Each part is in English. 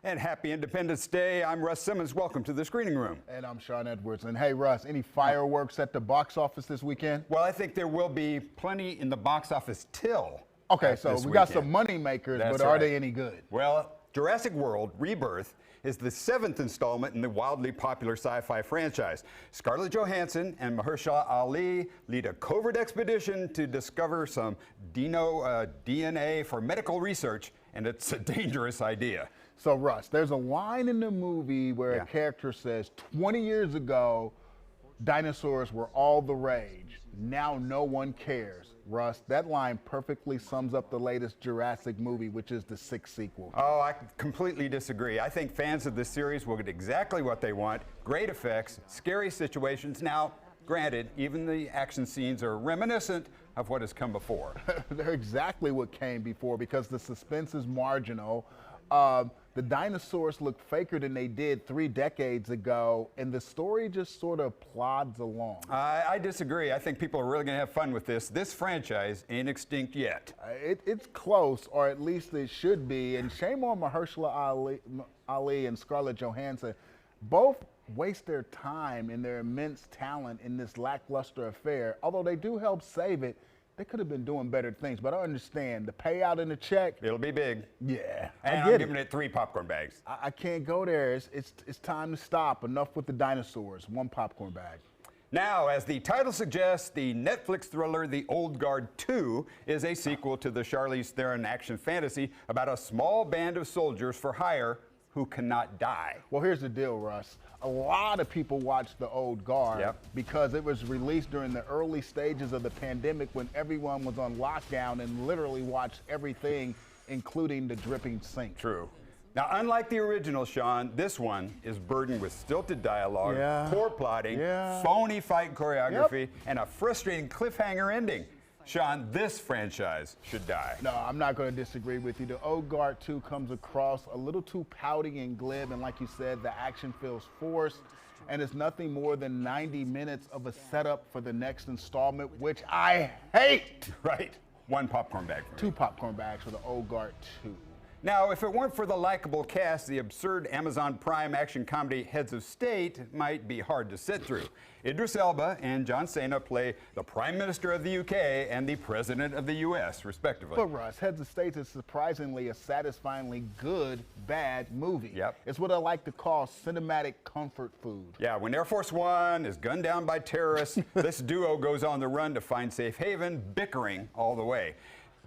And happy Independence Day. I'm Russ Simmons. Welcome to the screening room. And I'm Sean Edwards. And hey, Russ, any fireworks at the box office this weekend? Well, I think there will be plenty in the box office till. Okay, so we got some money makers, That's but are right. they any good? Well, Jurassic World Rebirth is the 7th installment in the wildly popular sci-fi franchise. Scarlett Johansson and Mahershala Ali lead a covert expedition to discover some DNA for medical research, and it's a dangerous idea. So, Russ, there's a line in the movie where a character says, 20 years ago, dinosaurs were all the rage. Now no one cares. Russ, that line perfectly sums up the latest Jurassic movie, which is the 6th sequel. Oh, I completely disagree. I think fans of this series will get exactly what they want. Great effects, scary situations. Now, granted, even the action scenes are reminiscent of what has come before. They're exactly what came before because the suspense is marginal. The dinosaurs look faker than they did 3 decades ago, and the story just sort of plods along. I disagree. I think people are really going to have fun with this. This franchise ain't extinct yet. It's close, or at least it should be, and shame on Mahershala Ali and Scarlett Johansson. Both waste their time and their immense talent in this lackluster affair. Although they do help save it, they could have been doing better things, but I understand the payout and the check. It'll be big. Yeah, And I'm giving it 3 popcorn bags. I can't go there. It's time to stop. Enough with the dinosaurs. 1 popcorn bag. Now, as the title suggests, the Netflix thriller The Old Guard 2 is a sequel to the Charlize Theron action fantasy about a small band of soldiers for hire who cannot die. Well, here's the deal, Russ. A lot of people watched The Old Guard because it was released during the early stages of the pandemic when everyone was on lockdown and literally watched everything, including the dripping sink. True. Now, unlike the original, Sean, this one is burdened with stilted dialogue, poor plotting, phony fight choreography, and a frustrating cliffhanger ending. Sean, this franchise should die. No, I'm not going to disagree with you. The Old Guard 2 comes across a little too pouty and glib, and like you said, the action feels forced, and it's nothing more than 90 minutes of a setup for the next installment, which I hate. Right. 1 popcorn bag for me. 2 popcorn bags for the Old Guard 2. Now, if it weren't for the likable cast, the absurd Amazon Prime action comedy Heads of State might be hard to sit through. Idris Elba and John Cena play the Prime Minister of the UK and the President of the US, respectively. But Russ, Heads of State is surprisingly a satisfyingly good, bad movie. It's what I like to call cinematic comfort food. Yeah, when Air Force One is gunned down by terrorists, this duo goes on the run to find safe haven, bickering all the way.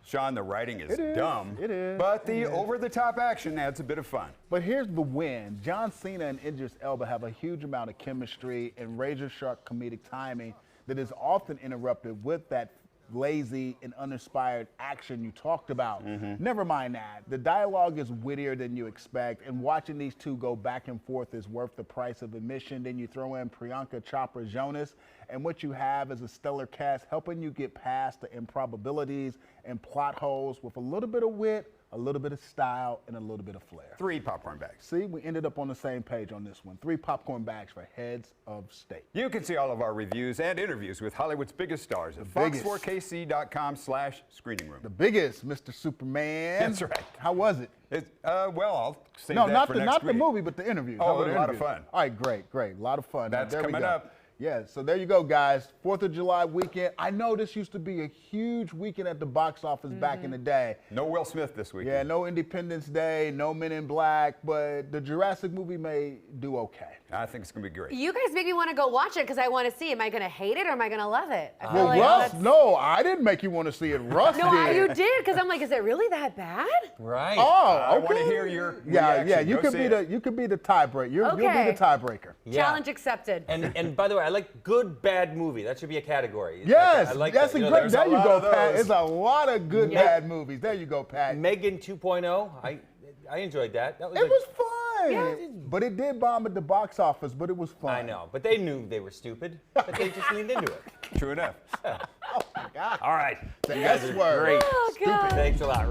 Sean, the writing is dumb, but the over-the-top action adds a bit of fun. But here's the win. John Cena and Idris Elba have a huge amount of chemistry and razor-sharp comedic timing that is often interrupted with that lazy and uninspired action you talked about. Never mind that. The dialogue is wittier than you expect, and watching these two go back and forth is worth the price of admission. Then you throw in Priyanka Chopra Jonas, and what you have is a stellar cast helping you get past the improbabilities and plot holes with a little bit of wit, a little bit of style, and a little bit of flair. 3 popcorn bags. See, we ended up on the same page on this one. 3 popcorn bags for Heads of State. You can see all of our reviews and interviews with Hollywood's biggest stars at fox4kc.com/screening room. The biggest, Mr. Superman. That's right. How was it? Well, I'll save No, that for next not week. the movie, but the interview. Oh, it was a lot of fun. All right, great. A lot of fun. That's There we coming go. up. Yeah, so there you go, guys. 4th of July weekend. I know this used to be a huge weekend at the box office back in the day. No Will Smith this weekend. Yeah, no Independence Day, no Men in Black, but the Jurassic movie may do okay. I think it's going to be great. You guys make me want to go watch it because I want to see. Am I going to hate it or am I going to love it? I feel Well, like Russ, that's- no, I didn't make you want to see it. Russ No, did. you did because I'm like, is it really that bad? Right. Oh, okay. I want to hear your Yeah, reaction. you Go could see be it. you could be the tiebreaker. You'll be Okay. the tiebreaker. Yeah. Challenge accepted. And by the way, I like good, bad movie. That should be a category. Yes, I like that's that. a You know, great. there's There a you lot go, of Pat. those. It's a lot of good Yeah. bad movies. There you go, Pat. Megan 2.0. I enjoyed that. That was It was fun. Yeah. But it did bomb at the box office, but it was fun. I know, but they knew they were stupid, but they just leaned into it. True enough. Oh, my God. All right. The You guys S are word. great. Oh, God. Thanks a lot.